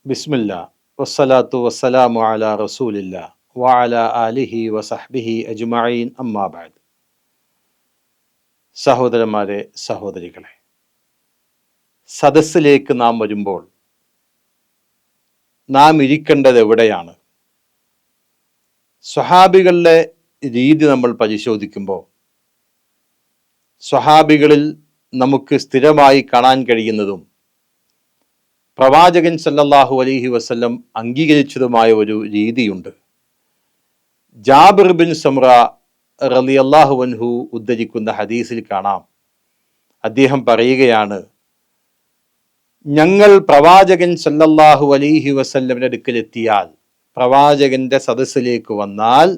ബിസ്മില്ലാ വസ്സലാത്തു വസ്സലാമു അലാ റസൂലില്ലാ വഅലാ ആലിഹി വസഹ്ബിഹി അജ്മഈൻ അമ്മാ ബഅദ്. സഹോദരന്മാരെ, സഹോദരികളെ, സദസ്സിലേക്ക് നാം വരുമ്പോൾ നാം ഇരിക്കേണ്ടത് എവിടെയാണ്? സ്വഹാബികളുടെ രീതി നമ്മൾ പരിശോധിക്കുമ്പോൾ സ്വഹാബികളിൽ നമുക്ക് സ്ഥിരമായി കാണാൻ കഴിയുന്നതും പ്രവാചകൻ സല്ലല്ലാഹു അലൈഹി വസല്ലം അംഗീകരിച്ചതുമായ ഒരു രീതിയുണ്ട്. ജാബിർ ബിൻ സമ്ര റളിയല്ലാഹു അൻഹു ഉദ്ധരിക്കുന്ന ഹദീസിൽ കാണാം, അദ്ദേഹം പറയുകയാണ്, ഞങ്ങൾ പ്രവാചകൻ സല്ലല്ലാഹു അലൈഹി വസല്ലമിന്റെ അടുക്കലെത്തിയാൽ, പ്രവാചകന്റെ സദസ്സിലേക്ക് വന്നാൽ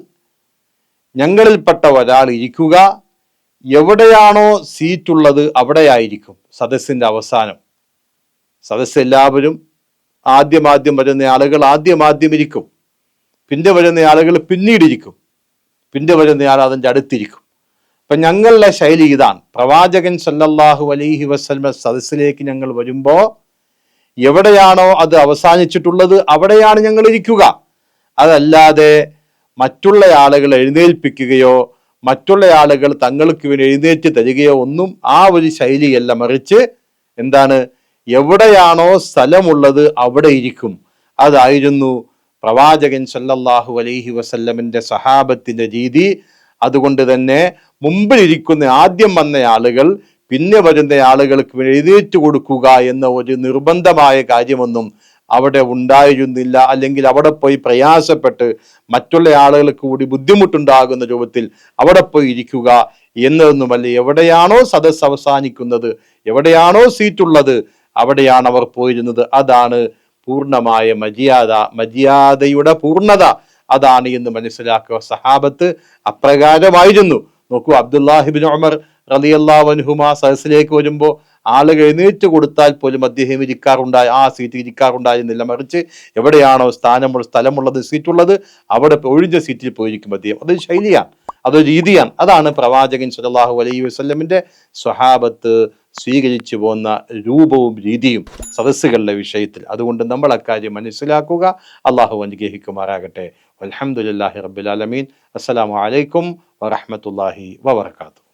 ഞങ്ങളിൽപ്പെട്ട ഒരാൾ ഇരിക്കുക, എവിടെയാണോ സീറ്റുള്ളത് അവിടെയായിരിക്കും സദസ്സിന്റെ അവസാനം. സദസ്സ് എല്ലാവരും ആദ്യം വരുന്ന ആളുകൾ ആദ്യം ഇരിക്കും, പിന്നെ വരുന്ന ആളുകൾ പിന്നീടിരിക്കും, പിന്നെ വരുന്ന ആൾ അതിൻ്റെ അടുത്തിരിക്കും. അപ്പൊ ഞങ്ങളുടെ ശൈലി ഇതാണ്. പ്രവാചകൻ സല്ലല്ലാഹു അലൈഹി വസല്ലം സദസ്സിലേക്ക് ഞങ്ങൾ വരുമ്പോൾ എവിടെയാണോ അത് അവസാനിച്ചിട്ടുള്ളത് അവിടെയാണ് ഞങ്ങൾ ഇരിക്കുക. അതല്ലാതെ മറ്റുള്ള ആളുകൾ എഴുന്നേൽപ്പിക്കുകയോ മറ്റുള്ള ആളുകൾ തങ്ങൾക്ക് വേണ്ടി എഴുന്നേറ്റ് തരികയോ ഒന്നും ആ ഒരു ശൈലിയല്ല. മറിച്ച് എന്താണ്, എവിടെയാണോ സ്ഥലമുള്ളത് അവിടെ ഇരിക്കും. അതായിരുന്നു പ്രവാചകൻ സല്ലല്ലാഹു അലൈഹി വസല്ലമിന്റെ സഹാബത്തിന്റെ രീതി. അതുകൊണ്ട് തന്നെ മുമ്പിലിരിക്കുന്ന ആദ്യം വന്ന ആളുകൾ പിന്നെ വരുന്ന ആളുകൾക്ക് എഴുന്നേറ്റ് കൊടുക്കുക എന്ന ഒരു നിർബന്ധമായ കാര്യമൊന്നും അവിടെ ഉണ്ടായിരുന്നില്ല. അല്ലെങ്കിൽ അവിടെ പോയി പ്രയാസപ്പെട്ട് മറ്റുള്ള ആളുകൾക്ക് കൂടി ബുദ്ധിമുട്ടുണ്ടാകുന്ന രൂപത്തിൽ അവിടെ പോയി ഇരിക്കുക എന്നതൊന്നുമല്ല. എവിടെയാണോ സദസ്സ് അവസാനിക്കുന്നത്, എവിടെയാണോ സീറ്റുള്ളത് അവിടെയാണ് അവർ പോയിരുന്നത്. അതാണ് പൂർണ്ണമായ മര്യാദയുടെ പൂർണ്ണത അതാണ് എന്ന് മനസ്സിലാക്കുക. സഹാബത്ത് അപ്രകാരമായിരുന്നു. നോക്കൂ, അബ്ദുല്ലാഹിബിൻ ഉമർ റളിയല്ലാഹു അൻഹുമാ സദസ്സിലേക്ക് വരുമ്പോൾ ആളുകൾ എഴുന്നേറ്റ് കൊടുത്താൽ പോലും അദ്ദേഹം ആ സീറ്റ് ഇരിക്കാറുണ്ടായിരുന്നില്ല. മറിച്ച് എവിടെയാണോ സ്ഥലമുള്ളത്, സീറ്റുള്ളത്, അവിടെ ഒഴിഞ്ഞ സീറ്റിൽ പോയിരിക്കും അദ്ദേഹം. അതൊരു ശൈലിയാണ്, അതൊരു രീതിയാണ്. അതാണ് പ്രവാചകൻ സല്ലല്ലാഹു അലൈഹി വസല്ലമിന്റെ സ്വഹാബത്ത് സ്വീകരിച്ചു പോന്ന രൂപവും രീതിയും സദസ്സുകളുടെ വിഷയത്തിൽ. അതുകൊണ്ട് നമ്മൾ അക്കാര്യം മനസ്സിലാക്കുക. അള്ളാഹു അനുഗ്രഹിക്കുമാറാകട്ടെ. അൽഹംദുലില്ലാഹി റബ്ബിൽ ആലമീൻ. അസ്സലാമു അലൈക്കും വറഹ്മത്തുള്ളാഹി വബറകാതുഹു.